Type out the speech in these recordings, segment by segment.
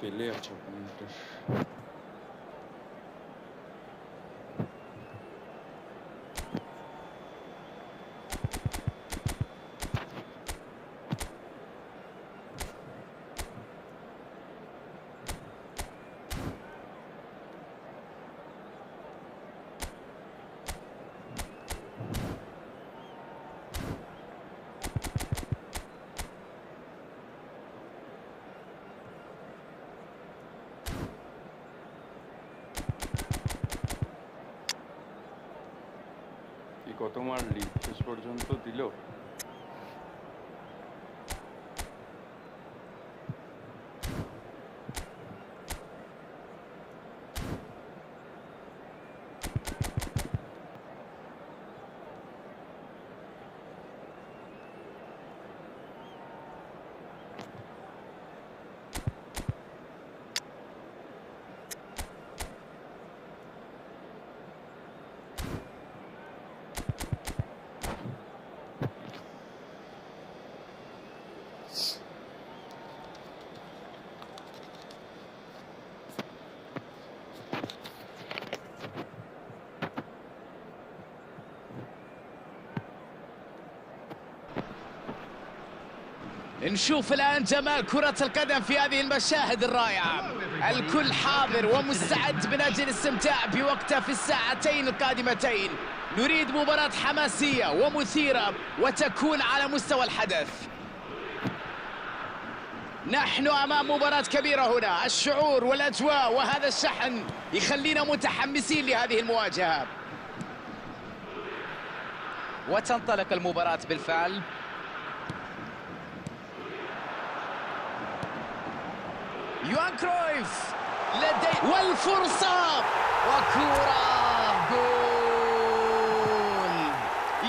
Pele আছে কোনটা কত মারলি শেষ পর্যন্ত দিল نشوف الآن جمال كرة القدم في هذه المشاهد الرائعة. الكل حاضر ومستعد من أجل الاستمتاع بوقته في الساعتين القادمتين. نريد مباراة حماسية ومثيرة وتكون على مستوى الحدث. نحن أمام مباراة كبيرة هنا، الشعور والأجواء وهذا الشحن يخلينا متحمسين لهذه المواجهة. وتنطلق المباراة بالفعل. يوهان كرويف لديه والفرصة وكرة جول.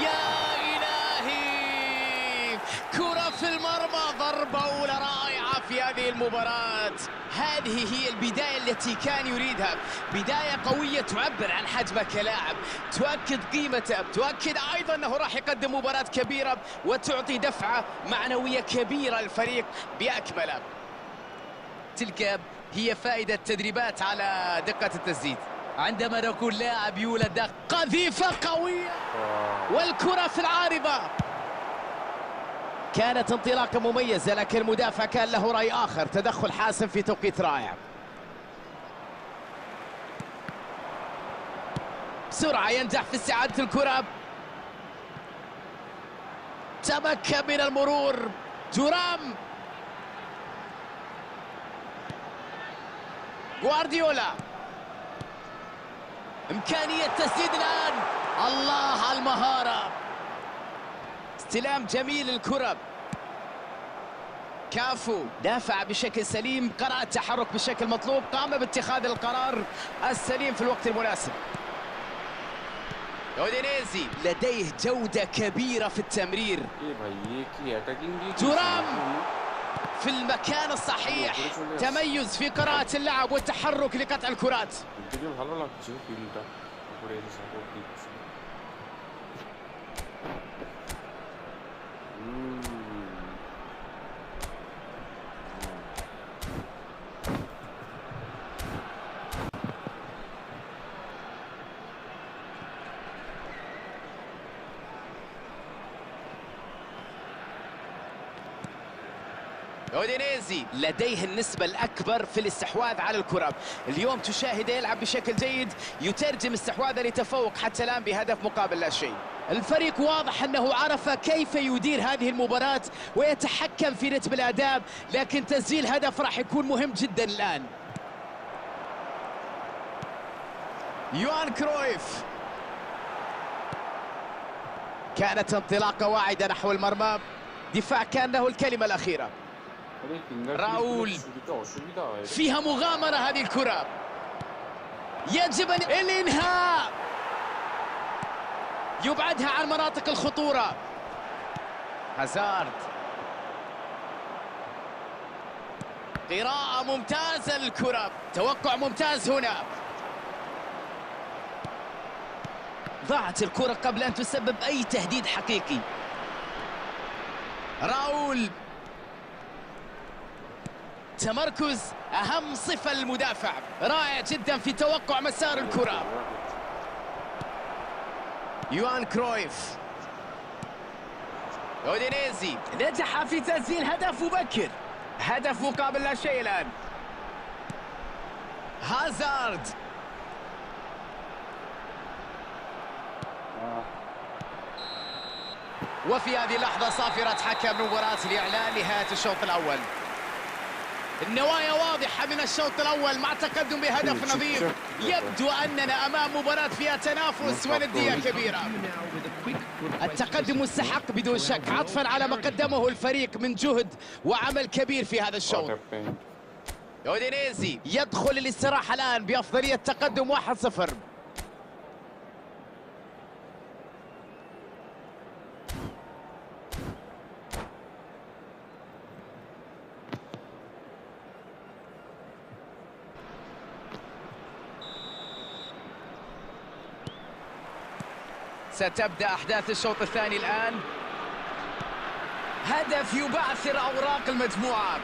يا إلهي، كرة في المرمى، ضربة أولى رائعة في هذه المباراة. هذه هي البداية التي كان يريدها، بداية قوية تعبر عن حجمه كلاعب، تؤكد قيمته، تؤكد أيضا أنه راح يقدم مباراة كبيرة وتعطي دفعة معنوية كبيرة للفريق بأكمله. تلك هي فائدة التدريبات على دقة التسديد. عندما نقول لاعب يولد قذيفة قوية والكرة في العارضة. كانت انطلاقة مميزة لكن المدافع كان له رأي آخر، تدخل حاسم في توقيت رائع. بسرعة ينجح في استعادة الكرة، تمكن من المرور. تورام، غوارديولا، إمكانية تسديد الآن. الله على المهارة، استلام جميل الكرة. كافو دافع بشكل سليم، قرأ التحرك بالشكل المطلوب، قام باتخاذ القرار السليم في الوقت المناسب. اودينيزي لديه جودة كبيرة في التمرير. تورام في المكان الصحيح. تميز في قراءة اللعب والتحرك لقطع الكرات. 되게 ভালো লাগছে ফিলটা উপরে এসে সাপোর্ট দিচ্ছে أودينيزي لديه النسبة الأكبر في الاستحواذ على الكرة. اليوم تشاهده يلعب بشكل جيد، يترجم استحواذه لتفوق حتى الآن بهدف مقابل لا شيء. الفريق واضح أنه عرف كيف يدير هذه المباراة ويتحكم في رتم الأداء، لكن تسجيل هدف راح يكون مهم جدا الآن. يوهان كرويف، كانت انطلاقة واعدة نحو المرمى، دفاع كان له الكلمة الأخيرة. راؤول، فيها مغامرة هذه الكرة، يجب أن الإنهاء، يبعدها عن مناطق الخطورة. هازارد، قراءة ممتازة للكرة، توقع ممتاز هنا. ضاعت الكرة قبل أن تسبب أي تهديد حقيقي. راؤول، تمركز أهم صفة للمدافع، رائع جدا في توقع مسار الكرة. يوهان كرويف، أودينيزي نجح في تسجيل هدف مبكر، هدف مقابل لا شيء الآن. هازارد، وفي هذه اللحظة صافرة حكم المباراة لإعلان نهاية الشوط الأول. النوايا واضحة من الشوط الأول مع تقدم بهدف نظيف. يبدو أننا أمام مباراة فيها تنافس وندية كبيرة. التقدم مستحق بدون شك، عطفا على ما قدمه الفريق من جهد وعمل كبير في هذا الشوط. أودينيزي يدخل الاستراحة الآن بأفضلية تقدم 1-0. ستبدأ أحداث الشوط الثاني الآن. هدف يبعثر أوراق المجموعة.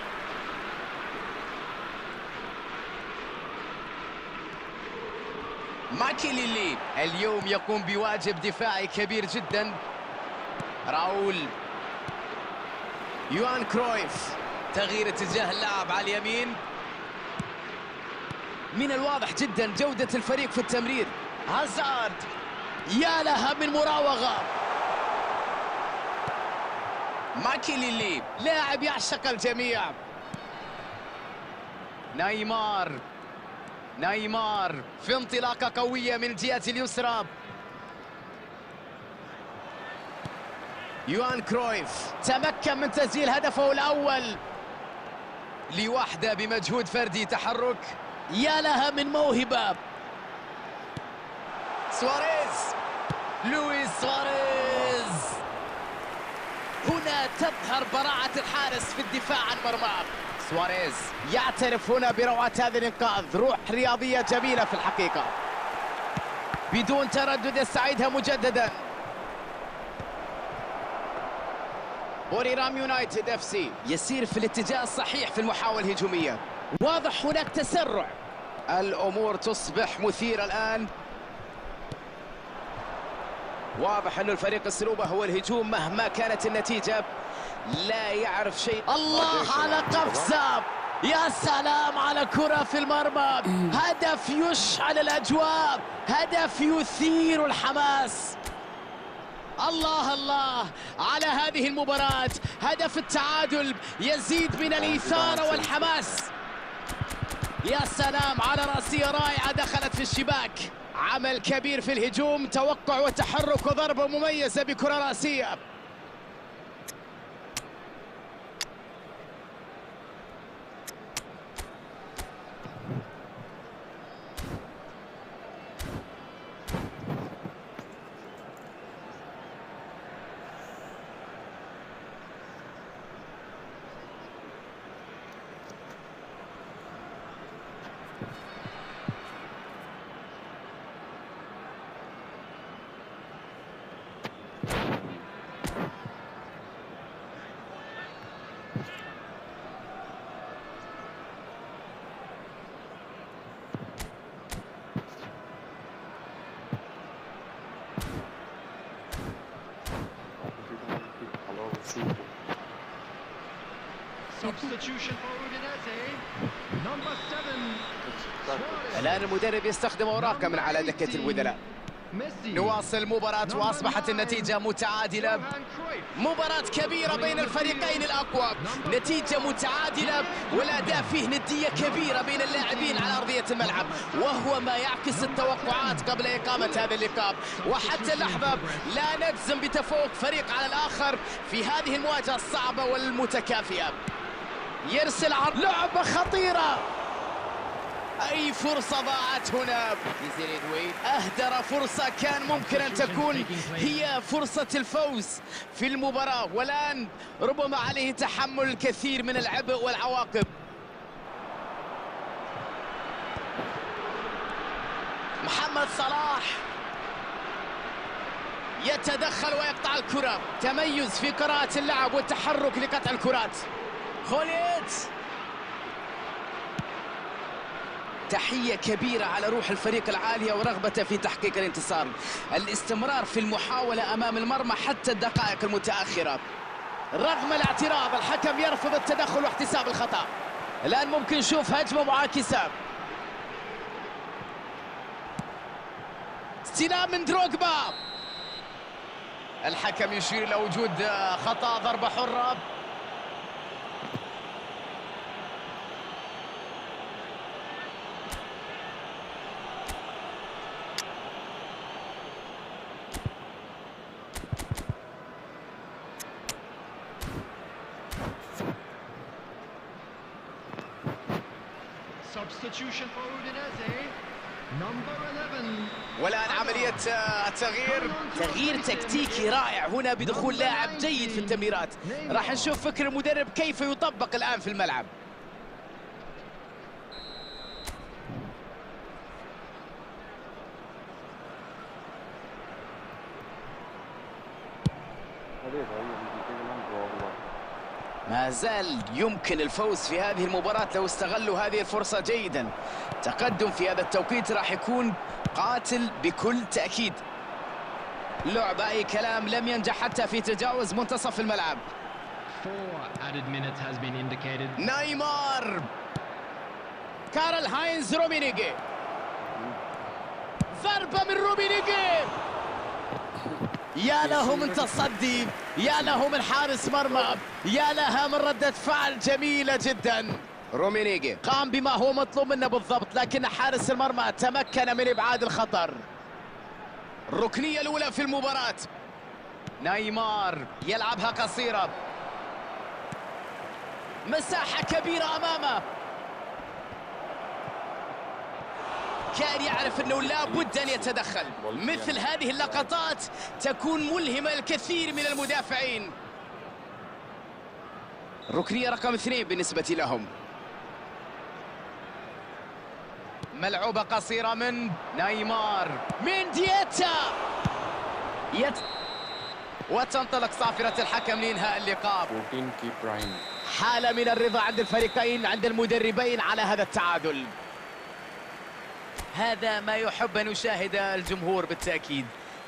ماكيليلي اليوم يقوم بواجب دفاعي كبير جدا. راؤول، يوهان كرويف، تغيير اتجاه اللعب على اليمين. من الواضح جدا جودة الفريق في التمرير. هازارد، يا لها من مراوغة. ماكيليلي لاعب يعشق الجميع. نيمار في انطلاقة قوية من الجهة اليسرى. يوهان كرويف تمكن من تسجيل هدفه الأول لوحده بمجهود فردي. تحرك، يا لها من موهبة. لويس سواريز، هنا تظهر براعة الحارس في الدفاع عن مرماه. سواريز يعترف هنا بروعة هذا الإنقاذ، روح رياضية جميلة في الحقيقة. بدون تردد يستعيدها مجددا. بوريرام يونايتد FC يسير في الاتجاه الصحيح في المحاولة الهجومية. واضح هناك تسرع، الأمور تصبح مثيرة الآن. واضح أن الفريق أسلوبه هو الهجوم مهما كانت النتيجة، لا يعرف شيء. الله على قفزة، يا سلام على كرة في المرمى. هدف يشعل الأجواء، هدف يثير الحماس. الله الله على هذه المباراة، هدف التعادل يزيد من الإثارة والحماس. يا سلام على رأسية رائعة دخلت في الشباك. عمل كبير في الهجوم، توقع وتحرك وضربة مميزة بكرة رأسية. shoot. Substitution for Udinese. Number 7. الآن المدرب يستخدم أوراقه من على دكة البدلاء. نواصل المباراة وأصبحت النتيجة متعادلة. مباراة كبيرة بين الفريقين الأقوى، نتيجة متعادلة والأداء فيه ندية كبيرة بين اللاعبين على أرضية الملعب، وهو ما يعكس التوقعات قبل إقامة هذا اللقاء. وحتى اللحظة لا نجزم بتفوق فريق على الآخر في هذه المواجهة الصعبة والمتكافئة. يرسل عرض، لعبة خطيرة، أي فرصة ضاعت هنا. أهدر فرصة كان ممكن أن تكون هي فرصة الفوز في المباراة، والآن ربما عليه تحمل الكثير من العبء والعواقب. محمد صلاح يتدخل ويقطع الكرة، تميز في قراءة اللعب والتحرك لقطع الكرات. خوليت، تحية كبيرة على روح الفريق العالية ورغبته في تحقيق الانتصار، الاستمرار في المحاولة أمام المرمى حتى الدقائق المتأخرة. رغم الاعتراض الحكم يرفض التدخل واحتساب الخطأ. الآن ممكن نشوف هجمة معاكسة. استلام من دروغبا، الحكم يشير إلى وجود خطأ، ضربة حرة. Substitution for Udinese. Number 11. والآن عملية تغيير تكتيكي رائع هنا بدخول لاعب جيد في التمريرات. راح نشوف فكر المدرب كيف يطبق الآن في الملعب. ما زال يمكن الفوز في هذه المباراة لو استغلوا هذه الفرصة جيدا. تقدم في هذا التوقيت راح يكون قاتل بكل تأكيد. لعب أي كلام، لم ينجح حتى في تجاوز منتصف الملعب. نيمار، كارل هاينز رومينيجي، ضربة من رومينيجي، يا له من تصدي، يا له من حارس مرمى، يا لها من ردة فعل جميلة جدا. رومينيجي قام بما هو مطلوب منه بالضبط، لكن حارس المرمى تمكن من إبعاد الخطر. الركنية الأولى في المباراة. نيمار يلعبها قصيرة، مساحة كبيرة أمامه، كان يعرف أنه لا بد أن يتدخل. مثل هذه اللقطات تكون ملهمة للكثير من المدافعين. ركنية رقم 2 بالنسبة لهم. ملعوبة قصيرة من نيمار، من دييتا وتنطلق صافرة الحكم لإنهاء اللقاء. حالة من الرضا عند الفريقين، عند المدربين على هذا التعادل. هذا ما يحب أن يشاهد الجمهور بالتأكيد،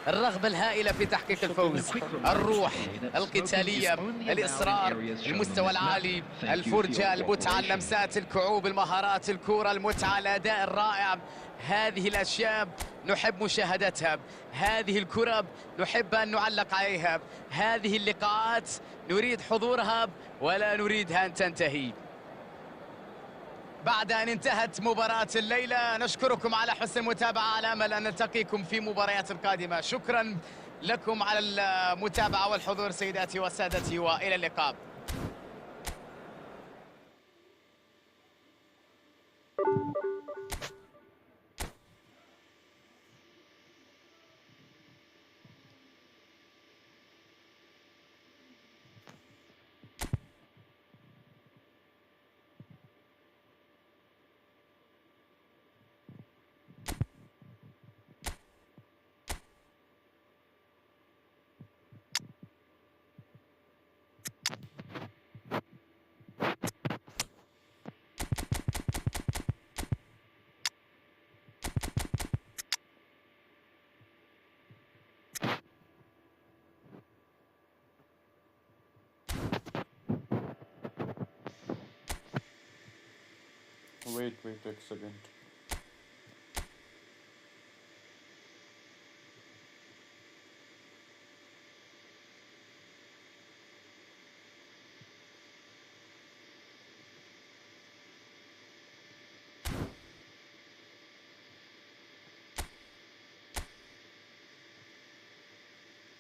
الرغبة الهائلة في تحقيق الفوز، الروح القتالية، الإصرار، المستوى العالي، الفرجة، المتعة، اللمسات، الكعوب، المهارات، الكرة، المتعة، الأداء الرائع. هذه الأشياء نحب مشاهدتها، هذه الكرة نحب أن نعلق عليها، هذه اللقاءات نريد حضورها ولا نريدها أن تنتهي. بعد أن انتهت مباراة الليلة نشكركم على حسن المتابعة، على أمل أن نلتقيكم في مباريات قادمة. شكرا لكم على المتابعة والحضور سيداتي وسادتي، وإلى اللقاء. wait a second.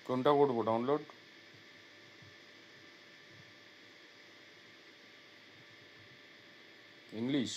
কোনটা করবো ডাউনলোড? ইংলিশ?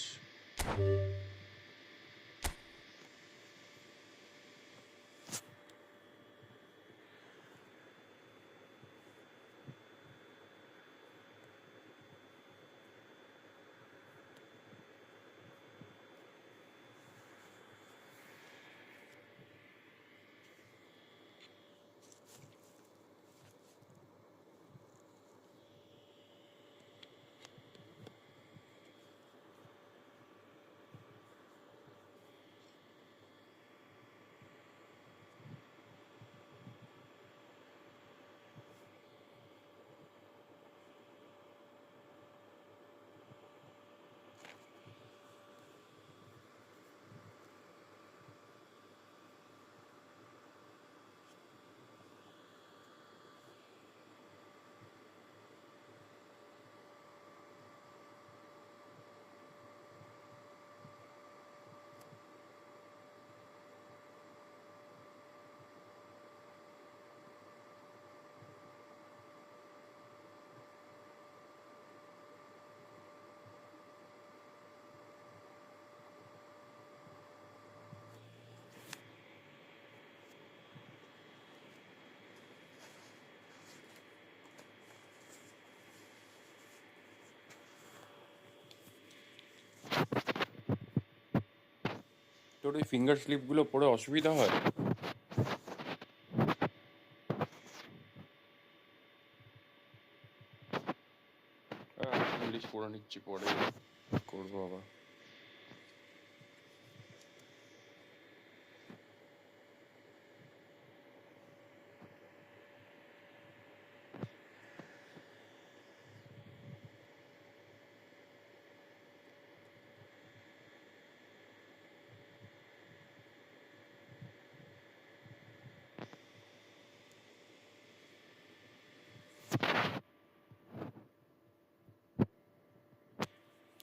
তোর ওই ফিঙ্গার স্লিপগুলো পড়ে অসুবিধা হয়? ইংলিশ পড়ে নিচ্ছি, পরে করবো আবার।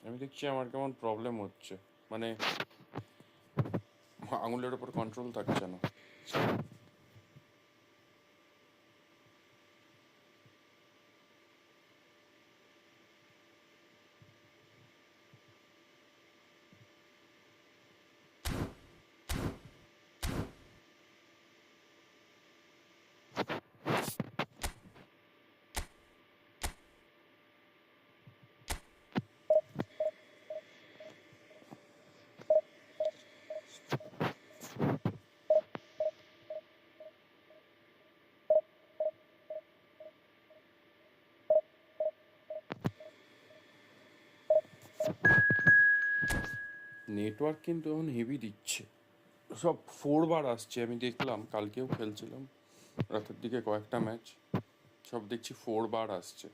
আমি দেখছি আমার কেমন প্রবলেম হচ্ছে, মানে আঙুলের ওপর কন্ট্রোল থাকছে না। নেটওয়ার্ক কিন্তু এখন হেভি দিচ্ছে, সব 4 বার আসছে। আমি দেখলাম কালকেও খেলছিলাম রাতের দিকে কয়েকটা ম্যাচ, সব দেখছি 4 বার আসছে।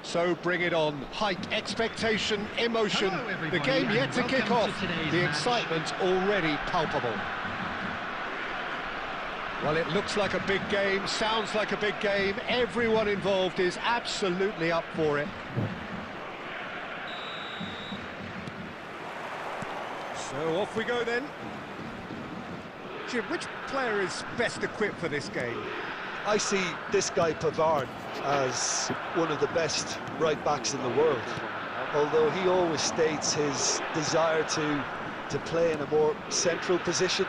So bring it on. Height, expectation, emotion. Hello, The everybody, game yet and to kick welcome off. to today's The match. excitement already palpable. Well, it looks like a big game, sounds like a big game. Everyone involved is absolutely up for it. So off we go then. Jim, which player is best equipped for this game? I see this guy Pavard as one of the best right-backs in the world, although he always states his desire to play in a more central position,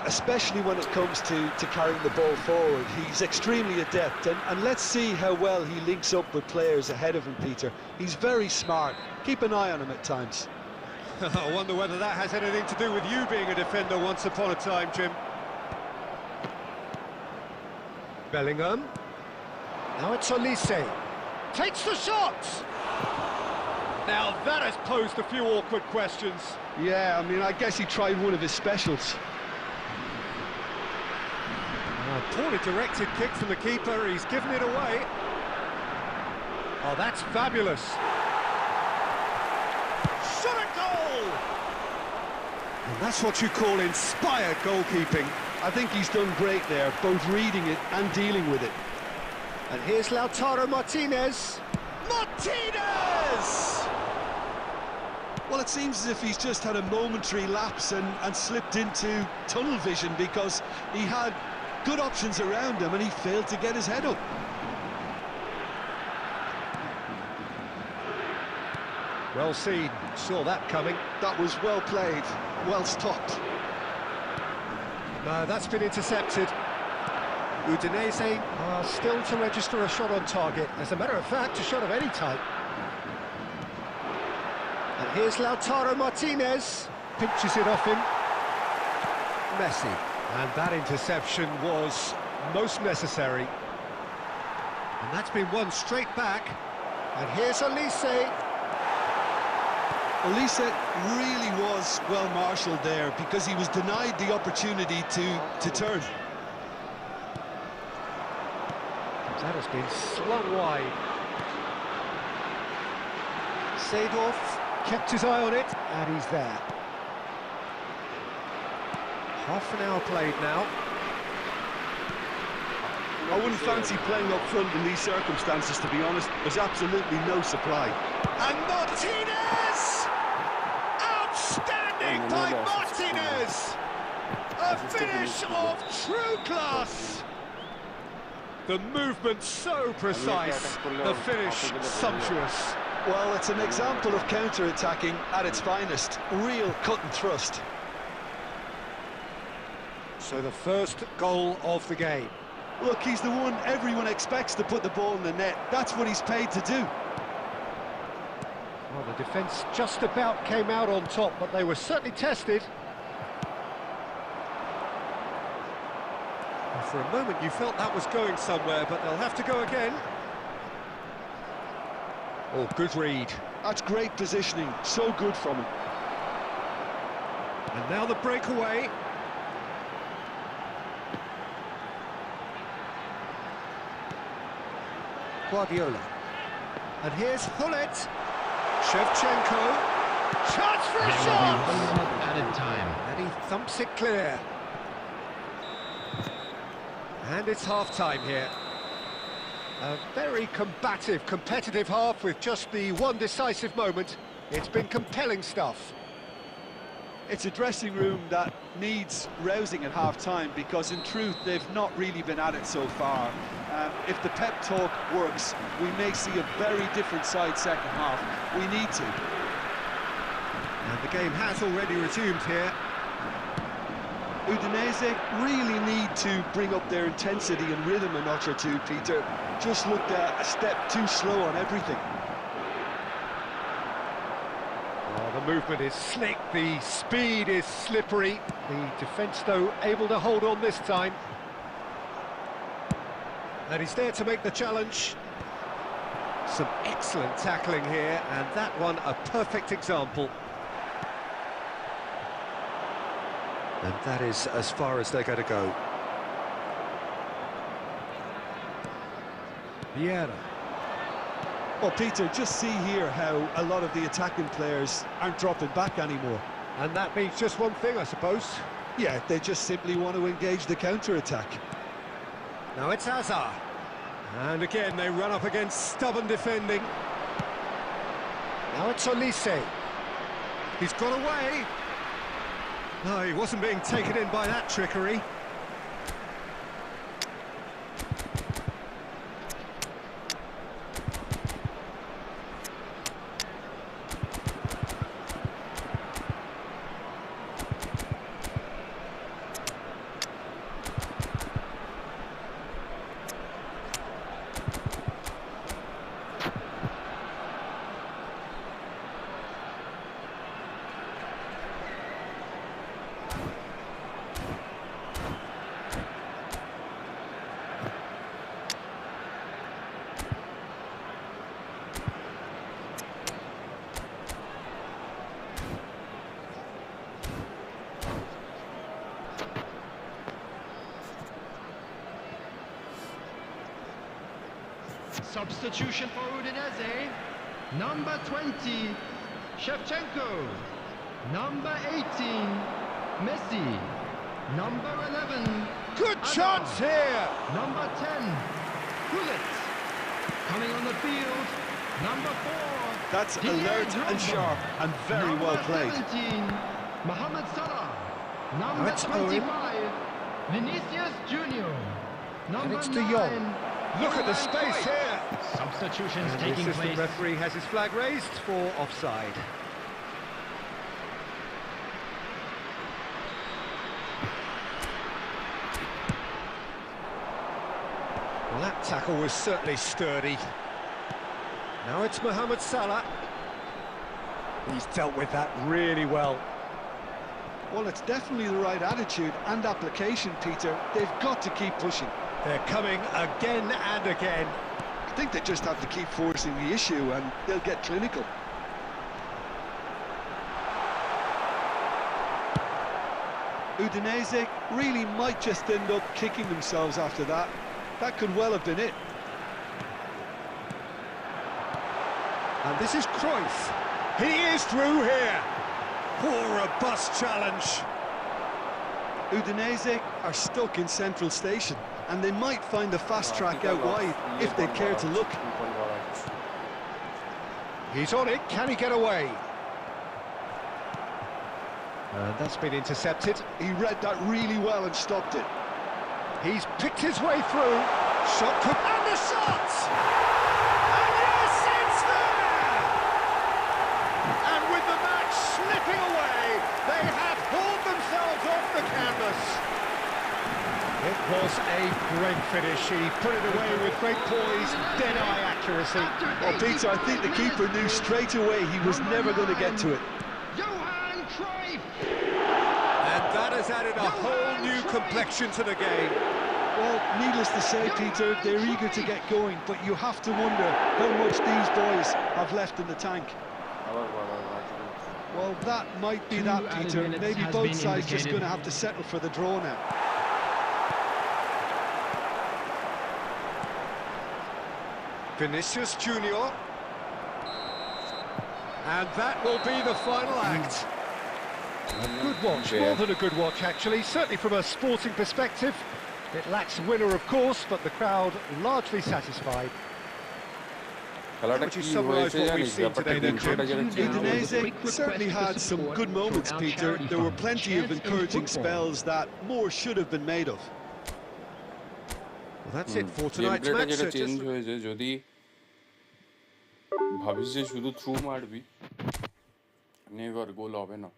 especially when it comes to carrying the ball forward. He's extremely adept, and let's see how well he links up with players ahead of him, Peter. He's very smart. Keep an eye on him at times. I wonder whether that has anything to do with you being a defender once upon a time, Jim. Bellingham. Now it's Olise. Takes the shot! Now that has posed a few awkward questions. Yeah, I mean, I guess he tried one of his specials. A poorly directed kick from the keeper, he's given it away. Oh, that's fabulous. Shot a goal! And that's what you call inspired goalkeeping. I think he's done great there, both reading it and dealing with it. And here's Lautaro Martinez. Martinez! Well, it seems as if he's just had a momentary lapse and slipped into tunnel vision, because he had good options around him and he failed to get his head up. Well seen, saw that coming. That was well played, well stopped. No, that's been intercepted. Udinese are still to register a shot on target. As a matter of fact, a shot of any type. And here's Lautaro Martinez. Pinches it off him. Messi. And that interception was most necessary. And that's been won straight back. And here's Olise. Olise really was well marshalled there, because he was denied the opportunity to turn. That has been slung wide. Seedorf kept his eye on it, and he's there. Half an hour played now. I wouldn't fancy playing up front in these circumstances, to be honest. There's absolutely no supply. And Martinez! Outstanding by Martinez! A finish of true class! The movement so precise, the finish sumptuous. Well, it's an example of counter-attacking at its finest. Real cut and thrust. So the first goal of the game. Look, he's the one everyone expects to put the ball in the net. That's what he's paid to do. Well, the defence just about came out on top, but they were certainly tested. And for a moment you felt that was going somewhere, but they'll have to go again. Oh, good read. That's great positioning. So good from him. And now the breakaway. Guardiola. And here's Hullet. Shevchenko. Chance for a There will be shot! 1 minute added time. And he thumps it clear. And it's half-time here. A very combative, competitive half with just the one decisive moment. It's been compelling stuff. It's a dressing room that needs rousing at half-time, because in truth they've not really been at it so far. If the pep talk works, we may see a very different side second half. We need to. And the game has already resumed here. Udinese really need to bring up their intensity and rhythm a notch or two, Peter. Just looked a step too slow on everything. Oh, the movement is slick, the speed is slippery. The defence, though, able to hold on this time. And he's there to make the challenge. Some excellent tackling here, and that one a perfect example. And that is as far as they're going to go. Vieira. Well, Peter, just see here how a lot of the attacking players aren't dropping back anymore. And that means just one thing, I suppose. Yeah, they just simply want to engage the counter-attack. Now it's Hazard. And again, they run up against stubborn defending. Now it's Olise. He's got away. No, he wasn't being taken in by that trickery. Substitution for Udinese. Number 20, Shevchenko. Number 18, Messi. Number 11, Good Adam. chance here. Number 10, Blitz. Coming on the field, number 4. That's Didier alert Drogba. and sharp and very Number well played. 17, Mohamed Salah. Number it's 25, Vinicius Junior. Number it's 9, De Jong. Look at the Johan space Cruyff. here. Substitutions And the taking assistant place. referee has his flag raised for offside. Well, that tackle was certainly sturdy. Now it's Mohamed Salah. He's dealt with that really well. Well, it's definitely the right attitude and application, Peter. They've got to keep pushing. They're coming again and again. I think they just have to keep forcing the issue and they'll get clinical. Udinese really might just end up kicking themselves after that. That could well have been it. And this is Cruyff. He is through here. Poor robust challenge. Udinese are stuck in Central Station and they might find the fast track out wide if they care to look. He's on it. Can he get away? And that's been intercepted. He read that really well and stopped it. He's picked his way through. Shot could... And the shot! And yes, it's there! And with the match slipping away, they have hauled themselves off the canvas. It was a great finish. He put it away with great poise, dead-eye accuracy. Well, Peter, I think the keeper knew straight away he was never going to get to it. Johan Cruyff. And that has added a whole new complexion to the game. Well, needless to say, Peter, they're eager to get going, but you have to wonder how much these boys have left in the tank. Well, that might be 2 that, added Peter. minutes Maybe has both been sides just indicated. going to have to settle for the draw now. Vinicius Junior. And that will be the final act. A good watch, more than a good watch actually, certainly from a sporting perspective. It lacks a winner of course, but the crowd largely satisfied. How would you summarise what we've seen today then, Jim? Udinese certainly had some good moments, Peter. There were plenty of encouraging spells that more should have been made of. Well, that's it for tonight's match. যেটা So change just- হয়েছে যদি ভাবিস যে শুধু through মারবি never গোল হবে না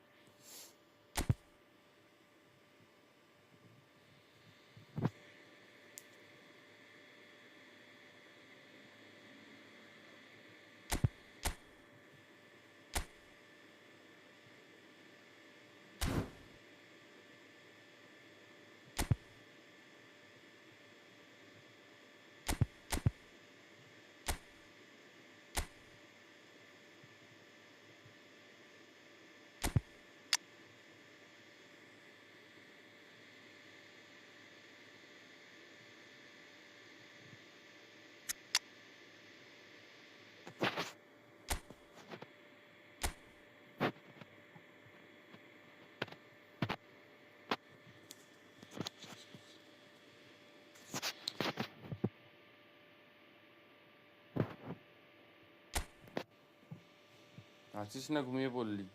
হাসিস না, ঘুমিয়ে পড়লি?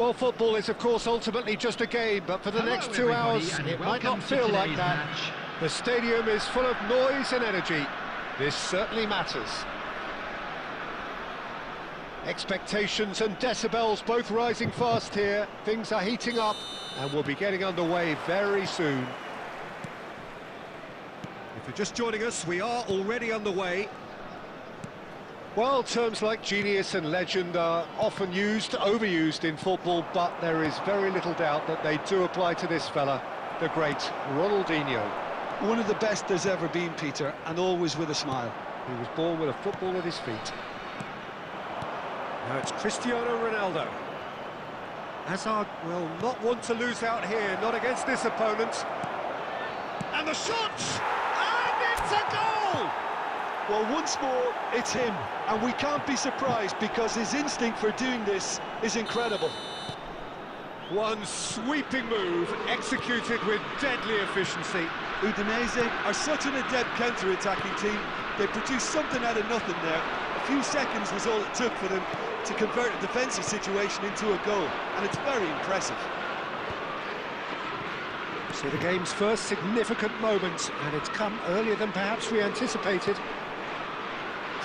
Well, football is, of course, ultimately just a game, but for the next 2 hours, it might not feel like that. The stadium is full of noise and energy. This certainly matters. Expectations and decibels both rising fast here. Things are heating up, and we'll be getting underway very soon. If you're just joining us, we are already underway. Well, terms like genius and legend are often used, overused in football, but there is very little doubt that they do apply to this fella, the great Ronaldinho. One of the best there's ever been, Peter, and always with a smile. He was born with a football at his feet. Now it's Cristiano Ronaldo. Hazard will not want to lose out here, not against this opponent. And the shot! And it's a goal! Well, once more, it's him, and we can't be surprised because his instinct for doing this is incredible. One sweeping move, executed with deadly efficiency. Udinese are such an adept counter-attacking team. They produced something out of nothing there. A few seconds was all it took for them to convert a defensive situation into a goal, and it's very impressive. So the game's first significant moment, and it's come earlier than perhaps we anticipated.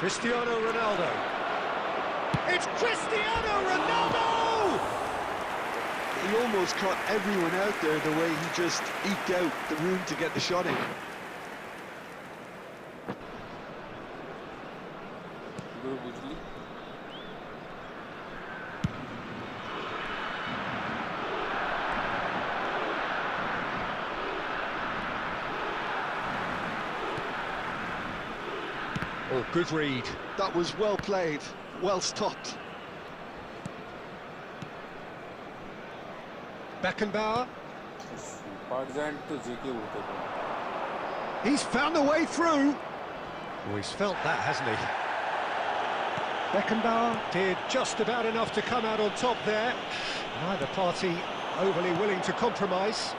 Cristiano Ronaldo. It's Cristiano Ronaldo! He almost caught everyone out there the way he just eked out the room to get the shot in. Oh, good read. That was well played, well stopped. Beckenbauer. He's found a way through. Oh, he's felt that, hasn't he? Beckenbauer did just about enough to come out on top there. Neither party overly willing to compromise.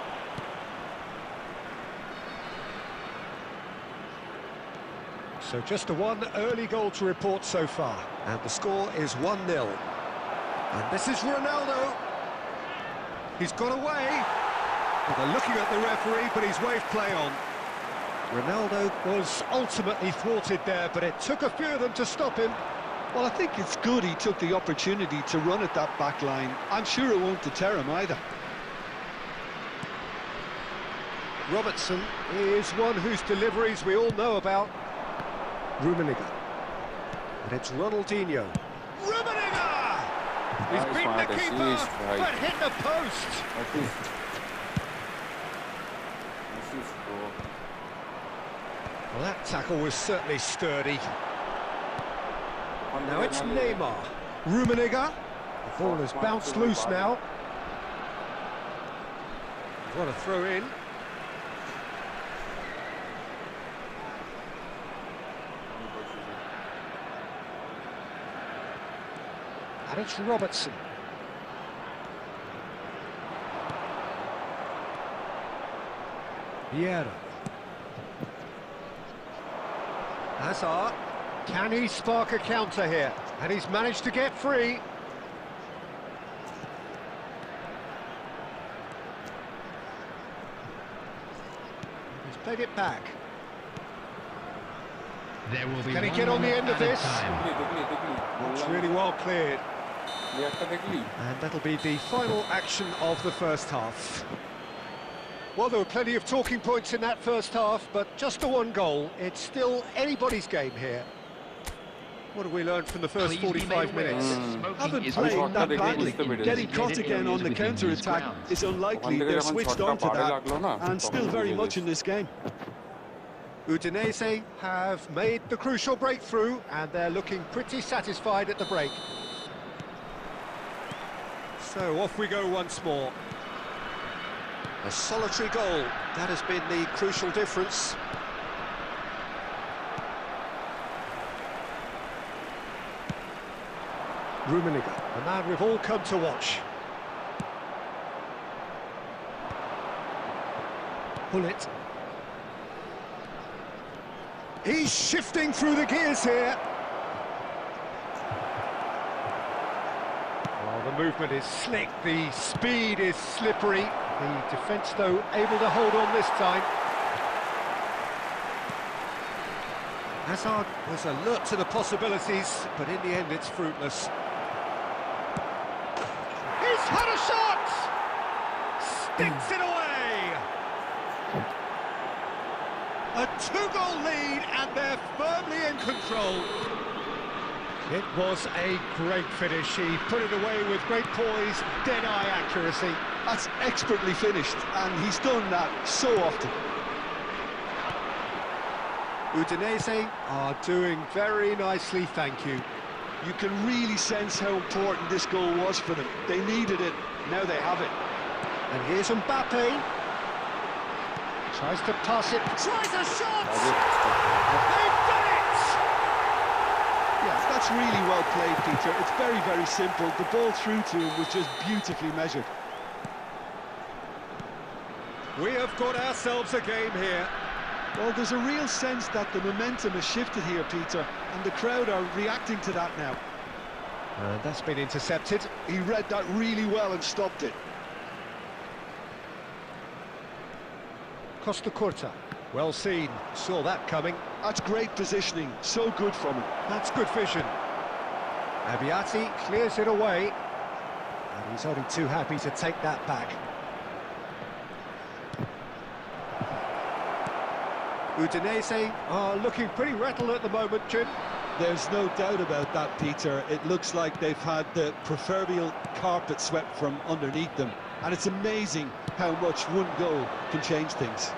So just one early goal to report so far. And the score is 1-0. And this is Ronaldo. He's got away. Well, they're looking at the referee, but he's waved play on. Ronaldo was ultimately thwarted there, but it took a few of them to stop him. Well, I think it's good he took the opportunity to run at that back line. I'm sure it won't deter him either. Robertson is one whose deliveries we all know about. Rummenigge. And it's Ronaldinho. Rummenigge! He's Nice beaten the one, keeper, assist, right. but hit the post. Assist, bro. Well, that tackle was certainly sturdy. Now it's Neymar. Rummenigge. The ball has bounced loose now. What a throw in. And it's Robertson. Vieira. Hazard. Can he spark a counter here? And he's managed to get free. He's played it back. There will be Can he one get on the minute end of at a this? time. It's really well cleared. And that'll be the final action of the first half. Well, there were plenty of talking points in that first half, but just the one goal. It's still anybody's game here. What have we learned from the first Please be 45 made aware minutes? that smoking Haven't is played not that permitted badly. in Getting designated caught again areas on the within these counter-attack grounds. is unlikely. They're switched on to that and still very much in this game. Udinese have made the crucial breakthrough, and they're looking pretty satisfied at the break. So off we go once more. A solitary goal, that has been the crucial difference. Rummenigge, the man we've all come to watch. Bullet. He's shifting through the gears here. Well, the movement is slick, the speed is slippery. The defence, though, able to hold on this time. Hazard was alert to the possibilities, but in the end it's fruitless. He's had a shot! Stinks it away! A two-goal lead, and they're firmly in control. It was a great finish. He put it away with great poise, dead-eye accuracy. That's expertly finished, and he's done that so often. Udinese are doing very nicely, thank you. You can really sense how important this goal was for them. They needed it, now they have it. And here's Mbappe. Tries to pass it, tries a shot! They've done it! Yeah, that's really well played, Peter. It's very, very simple. The ball through to him was just beautifully measured. We have got ourselves a game here. Well, there's a real sense that the momentum has shifted here, Peter, and the crowd are reacting to that now. And that's been intercepted. He read that really well and stopped it. Costa Curta, well seen, saw that coming. That's great positioning, so good from him. That's good vision. Abbiati clears it away. And he's only too happy to take that back. Udinese are looking pretty rattled at the moment, Jim. There's no doubt about that, Peter. It looks like they've had the proverbial carpet swept from underneath them. And it's amazing how much one goal can change things.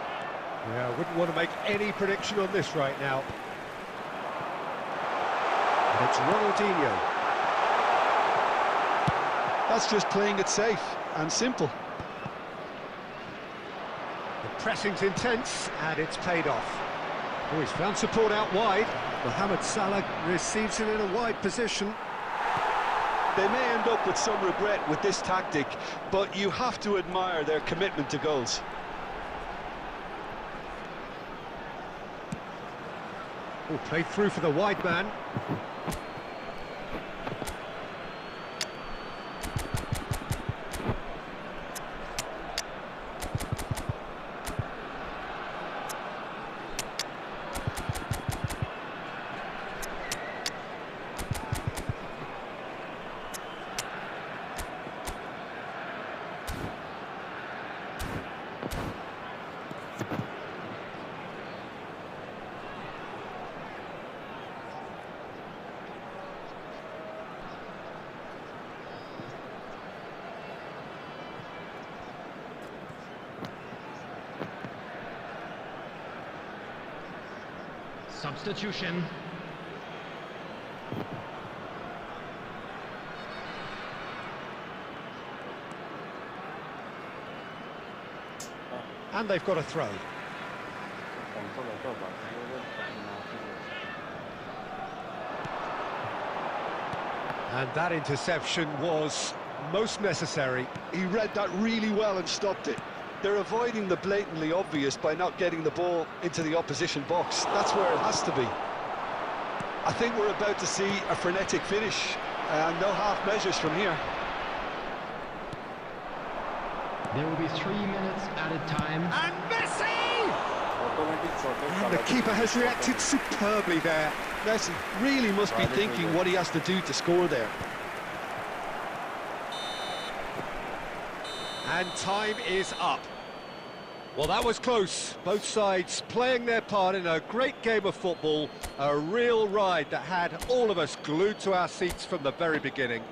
Yeah, I wouldn't want to make any prediction on this right now. And it's Ronaldinho. That's just playing it safe and simple. The pressing's intense, and it's paid off. Oh, he's found support out wide. Mohamed Salah receives it in a wide position. They may end up with some regret with this tactic, but you have to admire their commitment to goals. Oh, played through for the wide man. Substitution. And they've got a throw. And that interception was most necessary. He read that really well and stopped it. They're avoiding the blatantly obvious by not getting the ball into the opposition box. That's where it has to be. I think we're about to see a frenetic finish, and no half measures from here. There will be 3 minutes added time. And Messi! And the keeper has reacted superbly there. Messi really must be thinking what he has to do to score there. And time is up. Well, that was close. Both sides playing their part in a great game of football. A real ride that had all of us glued to our seats from the very beginning.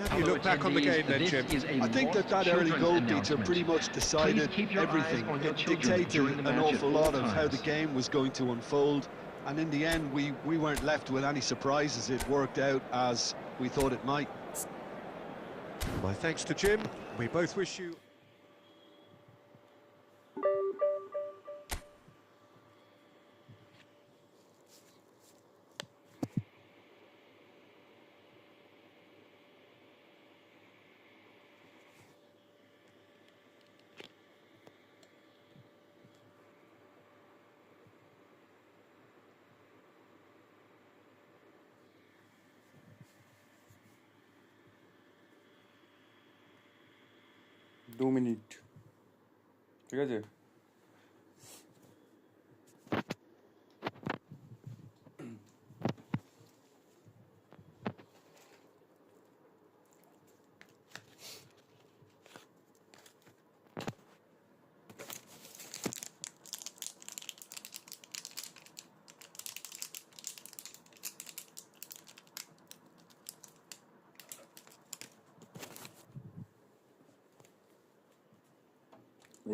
How do you look back on the game then, Jim? I think that early goal, Peter, pretty much decided everything. It dictated an awful lot of how the game was going to unfold. And in the end, we weren't left with any surprises. It worked out as we thought it might. My thanks to Jim. We both wish you... দু minute ঠিক আছে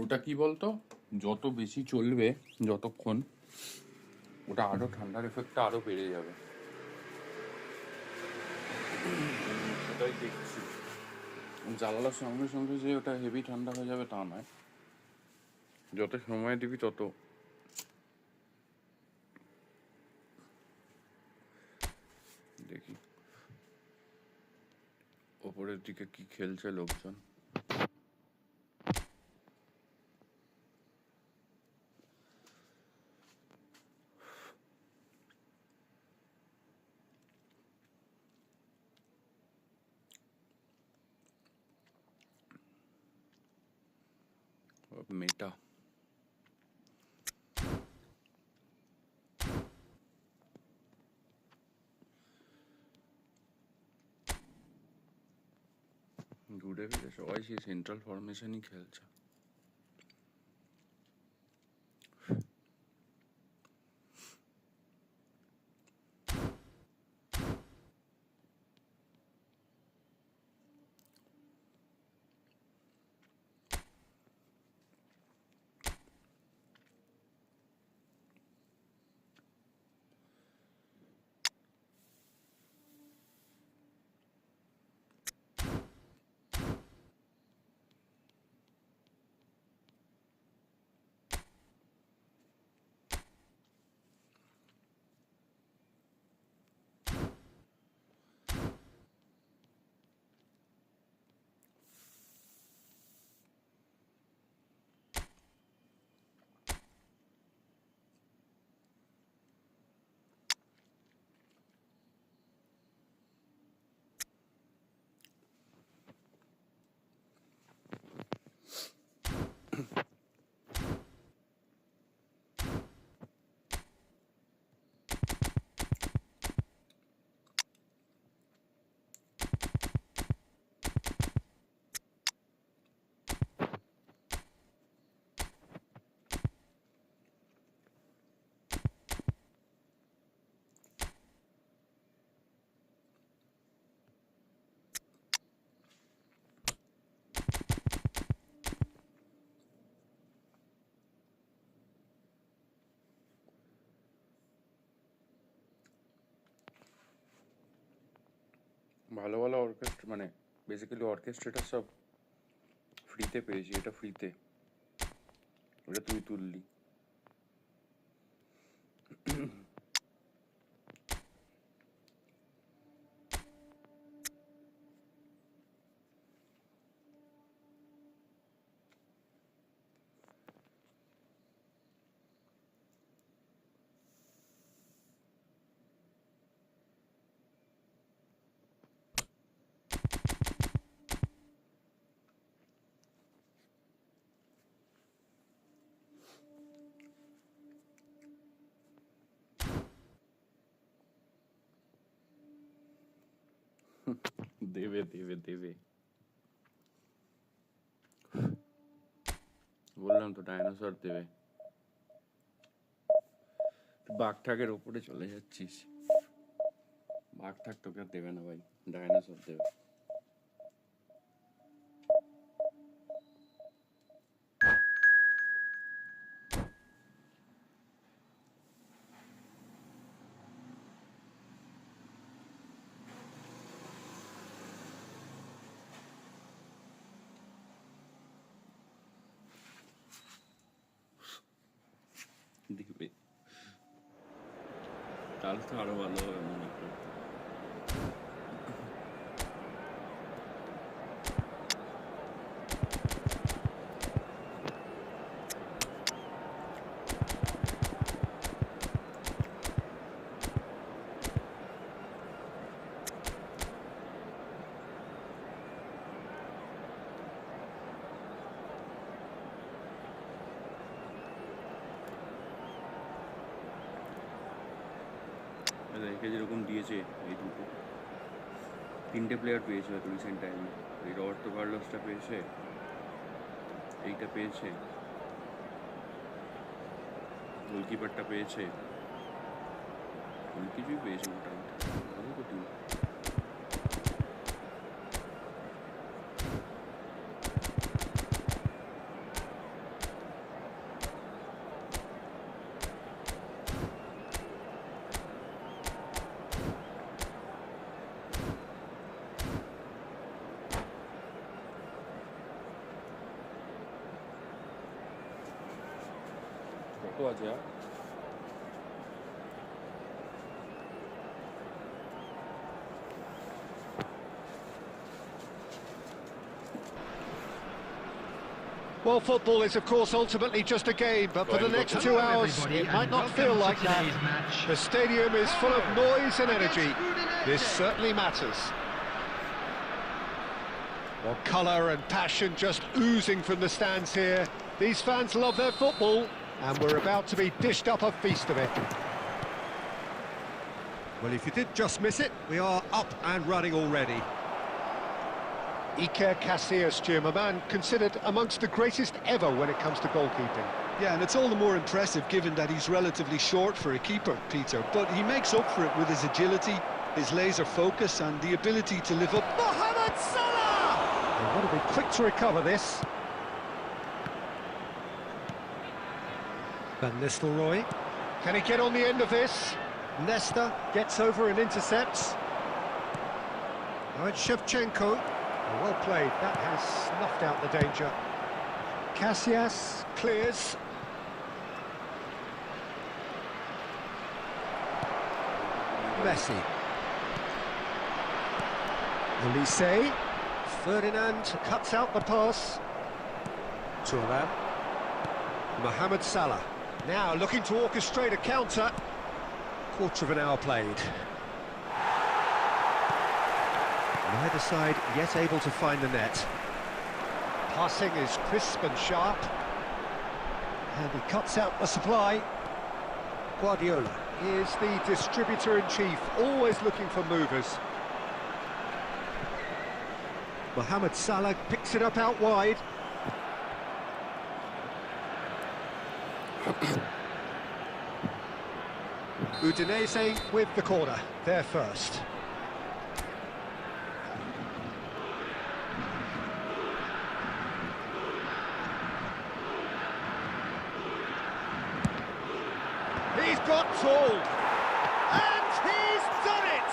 ওটা কি বলতো যত বেশি চলবে যতক্ষণ ওটা আরো ঠান্ডার এফেক্টটা আরো বেড়ে যাবে সেটাই দেখছি জ্বালানোর সঙ্গে সঙ্গে যে ওটা হেভি ঠান্ডা হয়ে যাবে তা নয় যত সময় দিবি তত দেখি ওপরের দিকে কি খেলছে লোকজন মেটা ঘুরে ফিরে সবাই সেই সেন্ট্রাল ফরমেশনই খেলছে ভালো ভালো অর্কেস্ট্রা মানে বেসিক্যালি অর্কেস্ট্রাটা সব ফ্রিতে পেয়েছি, এটা ফ্রিতে, ওটা তুই তুললি। দেবে দেবে দেবে, বললাম তো ডাইনোসর দেবে। বাঘ-ঠাকের ওপরে চলে যাচ্ছিস, বাঘ-ঠাক তোকে আর দেবে না ভাই, ডাইনোসর দেবে। দিবে তাহলে তো আরো ভালো হবে মনে করি। একে যেরকম দিয়েছে এই দুটো, তিনটে প্লেয়ার পেয়েছে হয়তো রিসেন্ট টাইমে। এই রবার্তো কার্লোসটা পেয়েছে, এইটা পেয়েছে, গোলকিপারটা পেয়েছে, অনেক কিছুই পেয়েছে মোটামুটি। ভালো তো টিম। কত আছে আর? Well, football is, of course, ultimately just a game, but for the next 2 hours, it might not feel like that. The stadium is full of noise and energy. This certainly matters. Well, colour and passion just oozing from the stands here. These fans love their football, and we're about to be dished up a feast of it. Well, if you did just miss it, we are up and running already. Iker Casillas, Jim, a man considered amongst the greatest ever when it comes to goalkeeping. Yeah, and it's all the more impressive given that he's relatively short for a keeper, Peter. But he makes up for it with his agility, his laser focus and the ability to live up. Mohamed Salah! They've got to be quick to recover this. Van Nistelrooy. Can he get on the end of this? Nesta gets over and intercepts. Now it's Shevchenko. Well played, that has snuffed out the danger. Casillas clears. Messi. Olise. Ferdinand cuts out the pass. Thuram. Mohamed Salah. Now looking to orchestrate a counter. Quarter of an hour played. Neither side yet able to find the net. Passing is crisp and sharp. And he cuts out the supply. Guardiola is the distributor-in-chief, always looking for movers. Mohamed Salah picks it up out wide. Udinese with the corner, there first. He's got tall, and he's done it!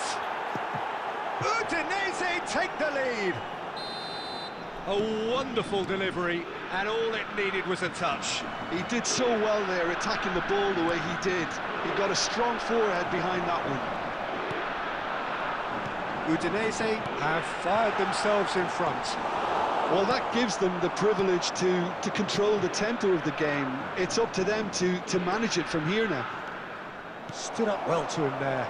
Udinese take the lead. A wonderful delivery, and all it needed was a touch. He did so well there, attacking the ball the way he did. He got a strong forehead behind that one. Udinese have fired themselves in front. Well, that gives them the privilege to control the tempo of the game. It's up to them to manage it from here now. Stood up well to him there.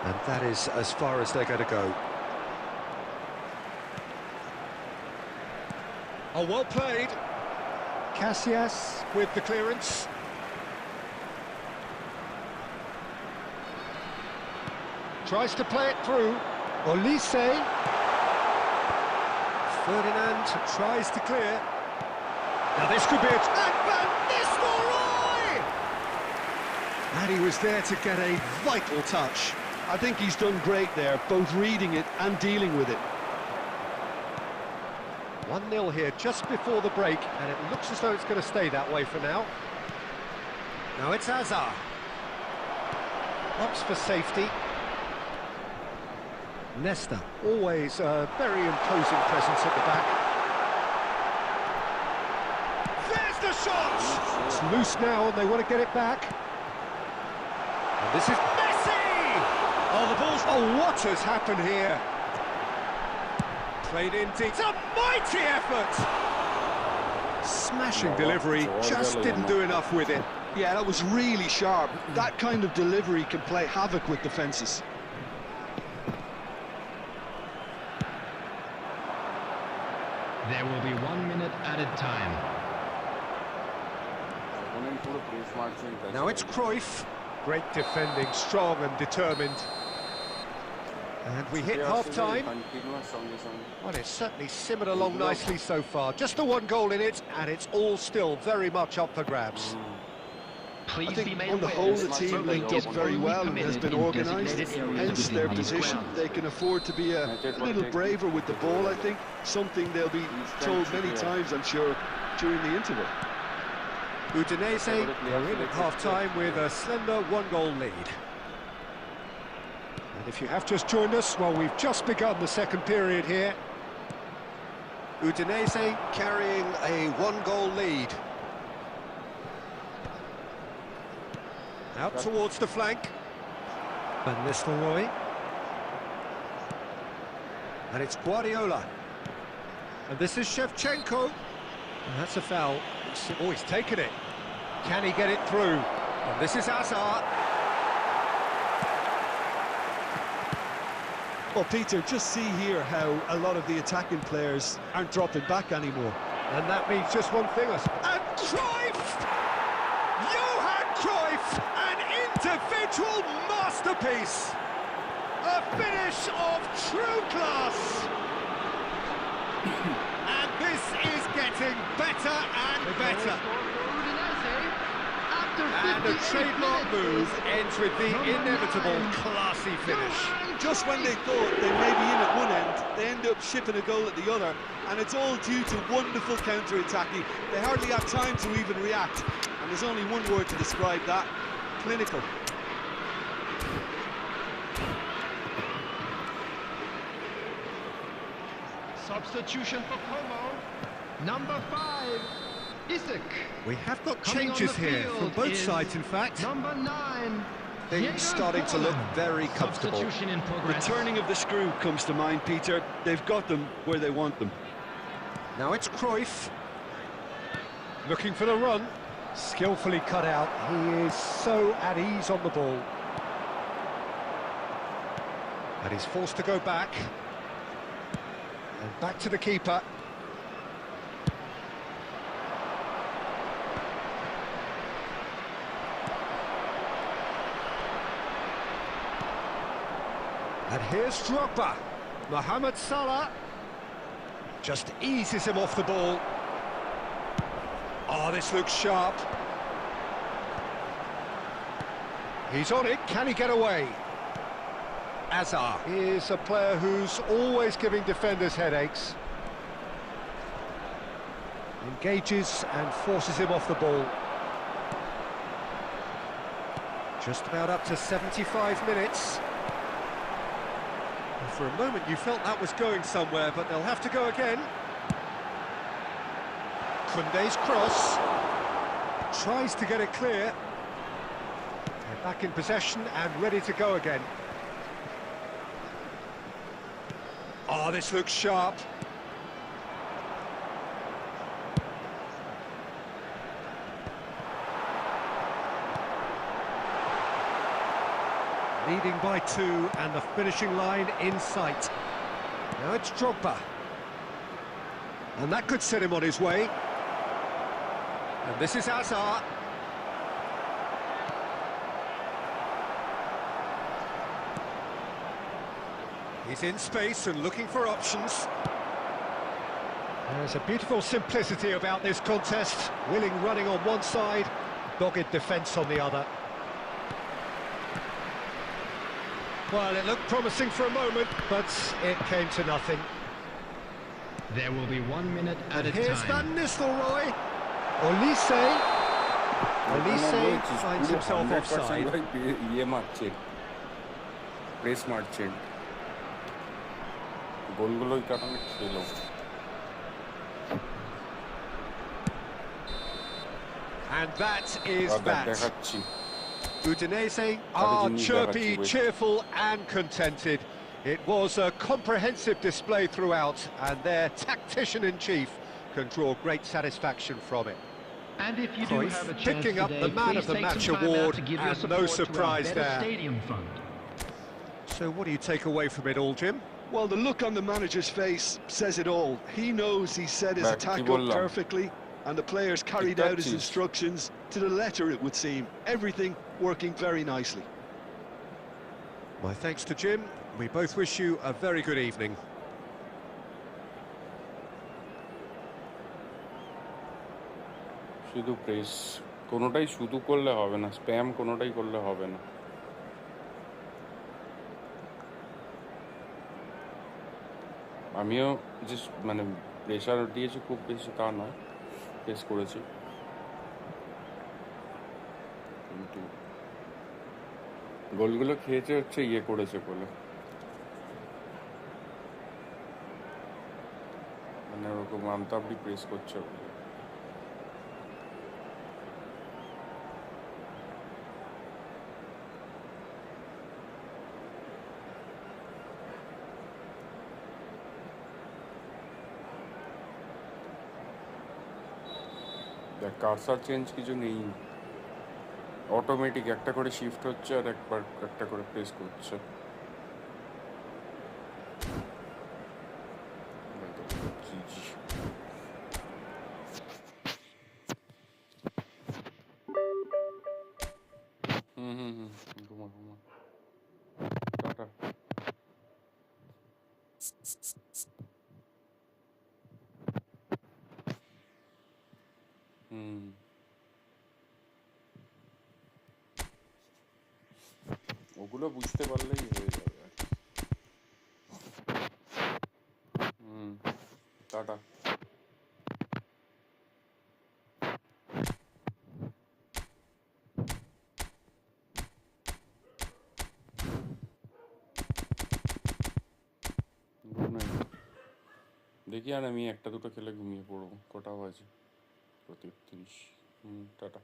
And that is as far as they're going to go. Oh, well played. Casillas with the clearance. Tries to play it through. Olise. Ferdinand tries to clear. Now this could be it. And Van Nistelrooy! And he was there to get a vital touch. I think he's done great there, both reading it and dealing with it. 1-0 here just before the break, and it looks as though it's going to stay that way for now. Now it's Hazard. Opts for safety. Nesta, always a very imposing presence at the back. There's the shot! It's loose now, and they want to get it back. And this is Messi! Oh, the ball's... Oh, what has happened here? Played in deep. It's a mighty effort! Smashing delivery, just didn't do enough with it. Yeah, that was really sharp. That kind of delivery can play havoc with defences. There will be 1 minute added time. Now it's Cruyff. Great defending, strong and determined. And we hit half-time. Well, it's certainly simmered along nicely so far. Just the 1 goal in it, and it's all still very much up for grabs. Please I think on the whole the team linked up very well and has been organised, hence their position. They can afford to be a little braver with the ball, I think. Something they'll be told many times, I'm sure, during the interval. Udinese are in at half-time with a slender 1-goal lead. And if you have just joined us, well, we've just begun the second period here. Udinese carrying a 1-goal lead. Out towards the flank. Van Nistelrooy. And it's Guardiola. And this is Shevchenko. And that's a foul. Oh, he's taken it. Can he get it through? And this is Hazard. Well, Peter, just see here how a lot of the attacking players aren't dropping back anymore. And that means just one thing. And Cruyff! Johan Cruyff! An individual masterpiece! A finish of true class! And this is getting better and better. And a trademark move ends with the inevitable classy finish. Just when they thought they may be in at one end, they end up shipping a goal at the other, and it's all due to wonderful counter-attacking. They hardly had time to even react, and there's only one word to describe that: clinical. Substitution for Como. Number 5, Isaac. We have got changes here from both sides, in fact. Number 9. Things starting to look very comfortable. Substitution in progress. Returning of the screw comes to mind, Peter. They've got them where they want them. Now it's Cruyff. Looking for the run. Skillfully cut out. He is so at ease on the ball. And he's forced to go back. And back to the keeper. And here's Drogba. Mohamed Salah just eases him off the ball. Oh, this looks sharp. He's on it. Can he get away? Hazard is a player who's always giving defenders headaches. Engages and forces him off the ball. Just about up to 75 minutes. For a moment you felt that was going somewhere, but they'll have to go again. Kunde's cross. Tries to get it clear. They're back in possession and ready to go again. Oh, this looks sharp. Leading by 2 and the finishing line in sight. Now it's Drogba. And that could set him on his way. And this is Hazard. He's in space and looking for options. There's a beautiful simplicity about this contest. Willing running on one side, dogged defence on the other. Well, it looked promising for a moment, but it came to nothing. There will be 1 minute at a Here's time. Van Nistelrooy. Olise. Olise finds himself offside. Press মারছেন গোলগুলোই কাটানো ছিল And that is that. দেখাচ্ছি Udinese are chirpy, cheerful and contented. It was a comprehensive display throughout, and their tactician-in-chief can draw great satisfaction from it. And if you do have a chance picking up today, the Man please of the take Match some time award, out to give your and support no to our surprise Better there. Stadium Fund. So what do you take away from it all, Jim? Well, the look on the manager's face says it all. He knows he set his attack up perfectly, and the players carried out his instructions to the letter, it would seem. Everything working very nicely. My thanks to Jim. We both wish you a very good evening. শুধু press কোনোটাই শুধু করলে হবে না, spam কোনোটাই করলে হবে না। আমিও যে মানে প্রেশার দিয়েছি খুব বেশি তা নয়, প্রেস করেছি, কিন্তু গোলগুলো খেয়েছে হচ্ছে ইয়ে করেছে বলে, মানে ওরকম আমতাবড়ি প্রেস করছে বলে। দেখ কার্সার চেঞ্জ কিছু নেই, অটোমেটিক একটা করে শিফট হচ্ছে আর একবার একটা করে প্রেস করছে। ঘুমা ঘুমা, টাটা। ওগুলো বুঝতে পারলেই হয়ে যাবে। টাটা। দেখি আর আমি একটা দুটো খেলে ঘুমিয়ে পড়বো, কটা বাজে? 33। টাটা।